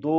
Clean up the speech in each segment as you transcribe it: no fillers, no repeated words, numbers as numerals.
2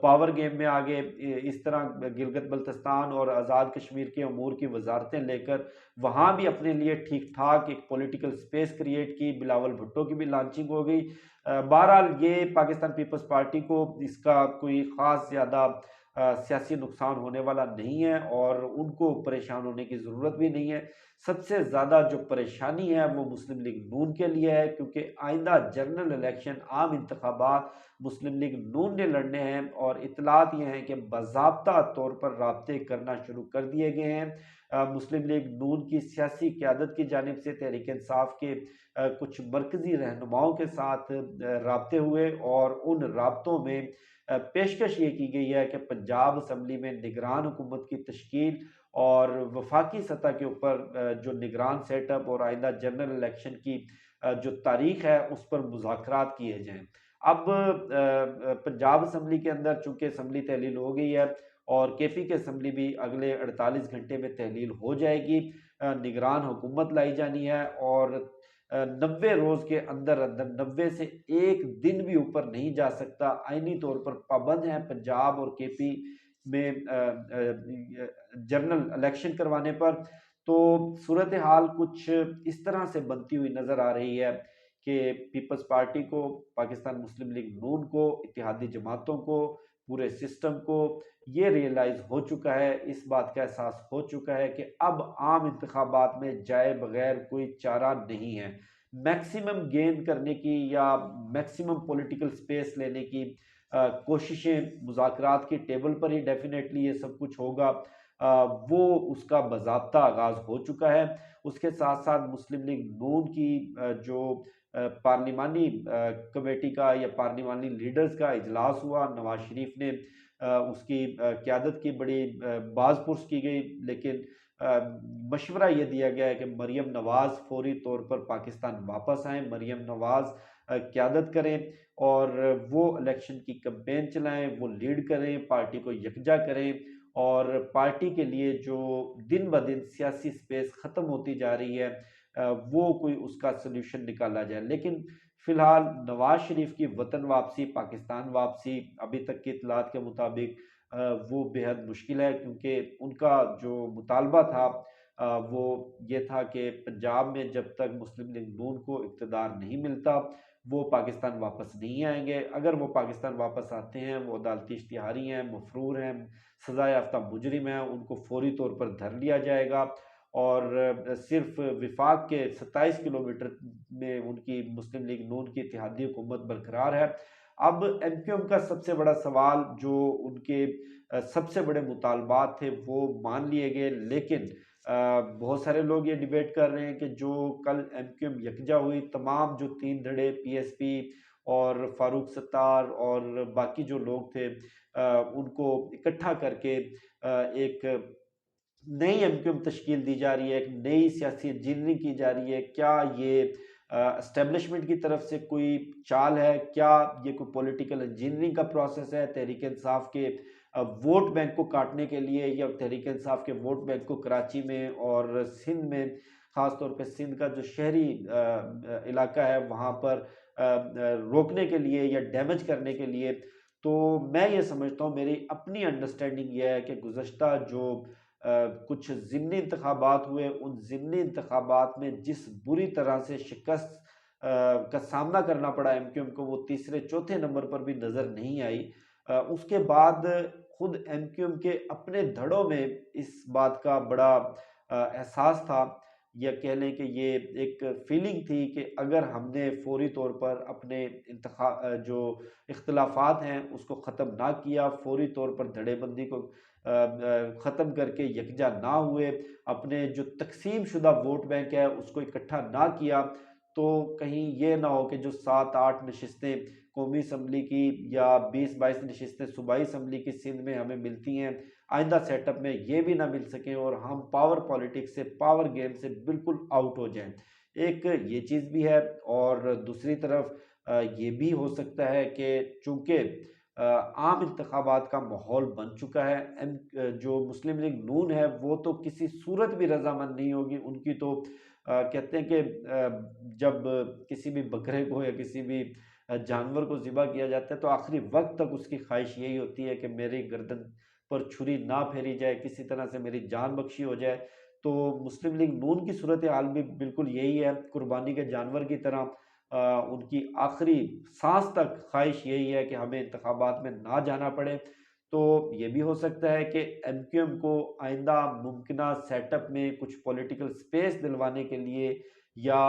power game میں آگے اس طرح گلگت بلتستان اور آزاد کشمیر کے امور کی وزارتیں لے کر وہاں بھی اپنے لیے ٹھیک ٹھاک ایک پولیٹیکل سپیس کریٹ کی، بلاول بھٹو کی بھی لانچنگ ہو گئی۔ بہرحال یہ پاکستان پیپلز پارٹی کو اس کا کوئی خاص زیادہ سیاسی نقصان ہونے والا نہیں ہے، اور ان کو پریشان ہونے کی ضرورت بھی نہیں ہے۔ سب سے زیادہ جو پریشانی ہے وہ مسلم لیگ نون کے لیے ہے، کیونکہ آئندہ جنرل الیکشن، عام انتخابات مسلم لیگ نون نے لڑنے ہیں، اور اطلاعات یہ ہیں کہ باضابطہ طور پر رابطے کرنا شروع کر دیے گئے ہیں۔ مسلم لیگ نون کی سیاسی قیادت کی جانب سے تحریک انصاف کے کچھ مرکزی رہنماؤں کے ساتھ رابطے ہوئے، اور ان رابطوں میں پیشکش یہ کی گئی ہے کہ پنجاب اسمبلی میں نگران حکومت کی تشکیل اور وفاقی سطح کے اوپر جو نگران سیٹ اپ اور آئندہ جنرل الیکشن کی جو تاریخ ہے اس پر مذاکرات کیے جائیں۔ اب پنجاب اسمبلی کے اندر چونکہ اسمبلی تحلیل ہو گئی ہے، اور کے پی کے اسمبلی بھی اگلے 48 گھنٹے میں تحلیل ہو جائے گی، نگران حکومت لائی جانی ہے، اور 90 روز کے اندر اندر 90 سے ایک دن بھی اوپر نہیں جا سکتا، آئینی طور پر پابند ہے پنجاب اور کے پی میں جنرل الیکشن کروانے پر۔ تو صورتحال کچھ اس طرح سے بنتی ہوئی نظر آ رہی ہے کہ پیپلز پارٹی کو، پاکستان مسلم لیگ نون کو، اتحادی جماعتوں کو، پورے سسٹم کو یہ ریئلائز ہو چکا ہے، اس بات کا احساس ہو چکا ہے کہ اب عام انتخابات میں جائے بغیر کوئی چارہ نہیں ہے۔ میکسیمم گین کرنے کی یا میکسیمم پولیٹیکل سپیس لینے کی کوششیں مذاکرات کی ٹیبل پر ہی ڈیفینیٹلی یہ سب کچھ ہوگا، وہ اس کا باضابطہ آغاز ہو چکا ہے۔ اس کے ساتھ ساتھ مسلم لیگ نون کی جو پارلیمانی کمیٹی کا یا پارلیمانی لیڈرز کا اجلاس ہوا، نواز شریف نے اس کی قیادت کی، بڑی باز پرس کی گئی، لیکن مشورہ یہ دیا گیا ہے کہ مریم نواز فوری طور پر پاکستان واپس آئیں، مریم نواز قیادت کریں، اور وہ الیکشن کی کمپین چلائیں، وہ لیڈ کریں، پارٹی کو یکجا کریں، اور پارٹی کے لیے جو دن بدن سیاسی سپیس ختم ہوتی جا رہی ہے وہ کوئی اس کا سلوشن نکالا جائے۔ لیکن فی الحال نواز شریف کی وطن واپسی، پاکستان واپسی ابھی تک کی اطلاعات کے مطابق وہ بے حد مشکل ہے، کیونکہ ان کا جو مطالبہ تھا وہ یہ تھا کہ پنجاب میں جب تک مسلم لیگ نون کو اقتدار نہیں ملتا وہ پاکستان واپس نہیں آئیں گے۔ اگر وہ پاکستان واپس آتے ہیں، وہ عدالتی اشتہاری ہیں، مفرور ہیں، سزا یافتہ مجرم ہیں، ان کو فوری طور پر دھر لیا جائے گا، اور صرف وفاق کے 27 کلومیٹر میں ان کی مسلم لیگ نون کی اتحادی حکومت برقرار ہے۔ اب ایم کیو ایم کا سب سے بڑا سوال، جو ان کے سب سے بڑے مطالبات تھے وہ مان لیے گئے، لیکن بہت سارے لوگ یہ ڈیبیٹ کر رہے ہیں کہ جو کل ایم کیو ایم یکجا ہوئی، تمام جو 3 دھڑے پی ایس پی اور فاروق ستار اور باقی جو لوگ تھے ان کو اکٹھا کر کے ایک نئی ایم کیو ایم تشکیل دی جا رہی ہے، ایک نئی سیاسی انجینئرنگ کی جا رہی ہے۔ کیا یہ اسٹیبلشمنٹ کی طرف سے کوئی چال ہے؟ کیا یہ کوئی پولیٹیکل انجینئرنگ کا پروسیس ہے تحریک انصاف کے ووٹ بینک کو کاٹنے کے لیے، یا تحریک انصاف کے ووٹ بینک کو کراچی میں اور سندھ میں، خاص طور پہ سندھ کا جو شہری علاقہ ہے وہاں پر روکنے کے لیے یا ڈیمیج کرنے کے لیے؟ تو میں یہ سمجھتا ہوں، میری اپنی انڈرسٹینڈنگ یہ ہے کہ گزشتہ جو کچھ ضمنی انتخابات ہوئے، ان ضمنی انتخابات میں جس بری طرح سے شکست کا سامنا کرنا پڑا ایم کیو ایم کو، وہ تیسرے چوتھے نمبر پر بھی نظر نہیں آئی۔ اس کے بعد خود ایم کیو ایم کے اپنے دھڑوں میں اس بات کا بڑا احساس تھا، یا کہہ لیں کہ یہ ایک فیلنگ تھی کہ اگر ہم نے فوری طور پر اپنے جو اختلافات ہیں اس کو ختم نہ کیا، فوری طور پر دھڑے بندی کو ختم کر کے یکجا نہ ہوئے، اپنے جو تقسیم شدہ ووٹ بینک ہے اس کو اکٹھا نہ کیا، تو کہیں یہ نہ ہو کہ جو 7-8 نشستیں قومی اسمبلی کی یا 20-22 نشستیں صوبائی اسمبلی کی سندھ میں ہمیں ملتی ہیں، آئندہ سیٹ اپ میں یہ بھی نہ مل سکیں، اور ہم پاور پالیٹکس سے، پاور گیم سے بالکل آؤٹ ہو جائیں۔ ایک یہ چیز بھی ہے، اور دوسری طرف یہ بھی ہو سکتا ہے کہ چونکہ عام انتخابات کا ماحول بن چکا ہے، جو مسلم لیگ نون ہے وہ تو کسی صورت بھی رضامند نہیں ہوگی، ان کی تو کہتے ہیں کہ جب کسی بھی بکرے کو یا کسی بھی جانور کو ذبح کیا جاتا ہے تو آخری وقت تک اس کی خواہش یہی ہوتی ہے کہ میری گردن پر چھری نہ پھیری جائے، کسی طرح سے میری جان بخشی ہو جائے۔ تو مسلم لیگ نون کی صورتحال بھی بالکل یہی ہے، قربانی کے جانور کی طرح ان کی آخری سانس تک خواہش یہی ہے کہ ہمیں انتخابات میں نہ جانا پڑے۔ تو یہ بھی ہو سکتا ہے کہ ایم کیو ایم کو آئندہ ممکنہ سیٹ اپ میں کچھ پولیٹیکل سپیس دلوانے کے لیے یا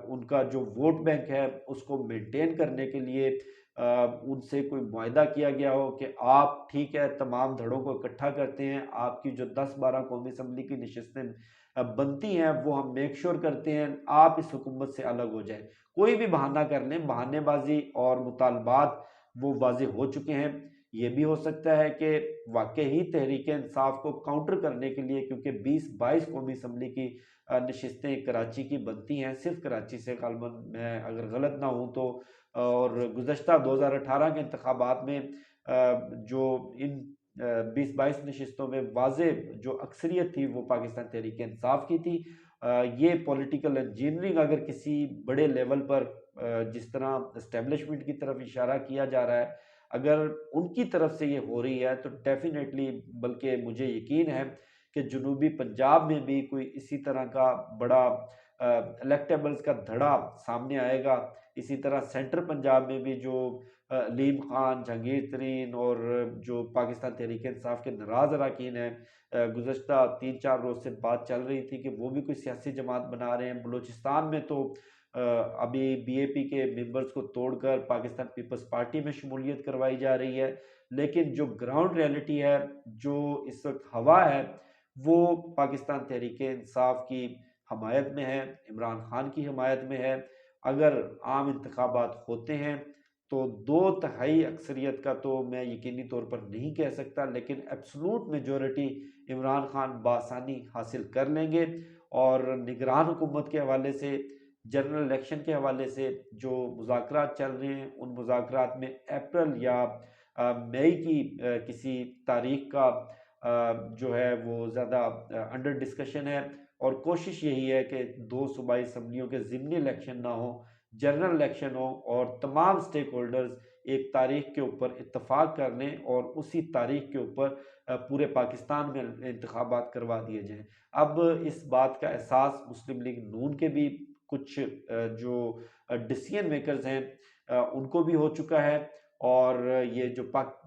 ان کا جو ووٹ بینک ہے اس کو مینٹین کرنے کے لیے ان سے کوئی معاہدہ کیا گیا ہو کہ آپ ٹھیک ہے تمام دھڑوں کو اکٹھا کرتے ہیں، آپ کی جو 10-12 قومی اسمبلی کی نشستیں بنتی ہیں وہ ہم میک شور کرتے ہیں آپ اس حکومت سے الگ ہو جائیں۔ کوئی بھی بہانہ کر لیں، بہانے بازی اور مطالبات وہ واضح ہو چکے ہیں۔ یہ بھی ہو سکتا ہے کہ واقعی تحریک انصاف کو کاؤنٹر کرنے کے لیے، کیونکہ 20-22 قومی اسمبلی کی نشستیں کراچی کی بنتی ہیں، صرف کراچی سے، غالباً میں اگر غلط نہ ہوں تو، اور گزشتہ 2018 کے انتخابات میں جو ان 20-22 نشستوں میں واضح جو اکثریت تھی وہ پاکستان تحریک انصاف کی تھی۔ یہ پولیٹیکل انجینئرنگ اگر کسی بڑے لیول پر جس طرح اسٹیبلشمنٹ کی طرف اشارہ کیا جا رہا ہے، اگر ان کی طرف سے یہ ہو رہی ہے تو ڈیفینیٹلی، بلکہ مجھے یقین ہے کہ جنوبی پنجاب میں بھی کوئی اسی طرح کا بڑا الیکٹیبلز کا دھڑا سامنے آئے گا۔ اسی طرح سینٹر پنجاب میں بھی جو علیم خان، جہانگیر ترین اور جو پاکستان تحریک انصاف کے ناراض اراکین ہیں، گزشتہ 3-4 روز سے بات چل رہی تھی کہ وہ بھی کوئی سیاسی جماعت بنا رہے ہیں۔ بلوچستان میں تو ابھی بی اے پی کے ممبرز کو توڑ کر پاکستان پیپلز پارٹی میں شمولیت کروائی جا رہی ہے، لیکن جو گراؤنڈ ریئلٹی ہے، جو اس وقت ہوا ہے، وہ پاکستان تحریک انصاف کی حمایت میں ہے، عمران خان کی حمایت میں ہے۔ اگر عام انتخابات ہوتے ہیں تو 2/3 اکثریت کا تو میں یقینی طور پر نہیں کہہ سکتا، لیکن ایبسولوٹ میجورٹی عمران خان بآسانی حاصل کر لیں گے۔ اور نگران حکومت کے حوالے سے، جنرل الیکشن کے حوالے سے جو مذاکرات چل رہے ہیں، ان مذاکرات میں اپریل یا مئی کی کسی تاریخ کا جو ہے وہ زیادہ انڈر ڈسکشن ہے، اور کوشش یہی ہے کہ 2 صوبائی اسمبلیوں کے ضمنی الیکشن نہ ہو، جنرل الیکشن ہو، اور تمام سٹیک ہولڈرز ایک تاریخ کے اوپر اتفاق کر لیں اور اسی تاریخ کے اوپر پورے پاکستان میں انتخابات کروا دیے جائیں۔ اب اس بات کا احساس مسلم لیگ نون کے بھی کچھ جو ڈیسیژن میکرز ہیں ان کو بھی ہو چکا ہے، اور یہ جو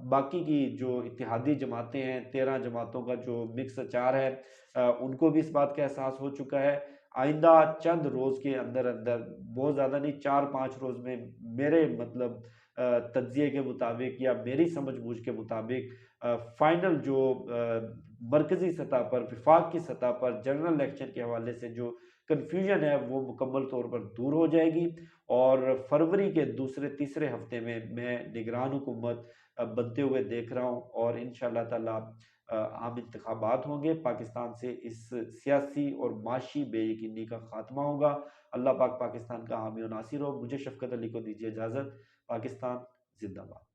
باقی کی جو اتحادی جماعتیں ہیں، 13 جماعتوں کا جو مکس اچار ہے، ان کو بھی اس بات کا احساس ہو چکا ہے۔ آئندہ چند روز کے اندر اندر، بہت زیادہ نہیں، 4-5 روز میں، میرے مطلب تجزیے کے مطابق یا میری سمجھ بوجھ کے مطابق، فائنل جو مرکزی سطح پر، وفاق کی سطح پر جنرل الیکشن کے حوالے سے جو کنفیوژن ہے وہ مکمل طور پر دور ہو جائے گی، اور فروری کے دوسرے تیسرے ہفتے میں نگران حکومت بنتے ہوئے دیکھ رہا ہوں، اور انشاءاللہ تعالی عام انتخابات ہوں گے، پاکستان سے اس سیاسی اور معاشی بے یقینی کا خاتمہ ہوگا۔ اللہ پاک پاکستان کا حامی و ناصر ہو۔ مجھے شفقت علی کو دیجیے اجازت۔ پاکستان زندہ باد۔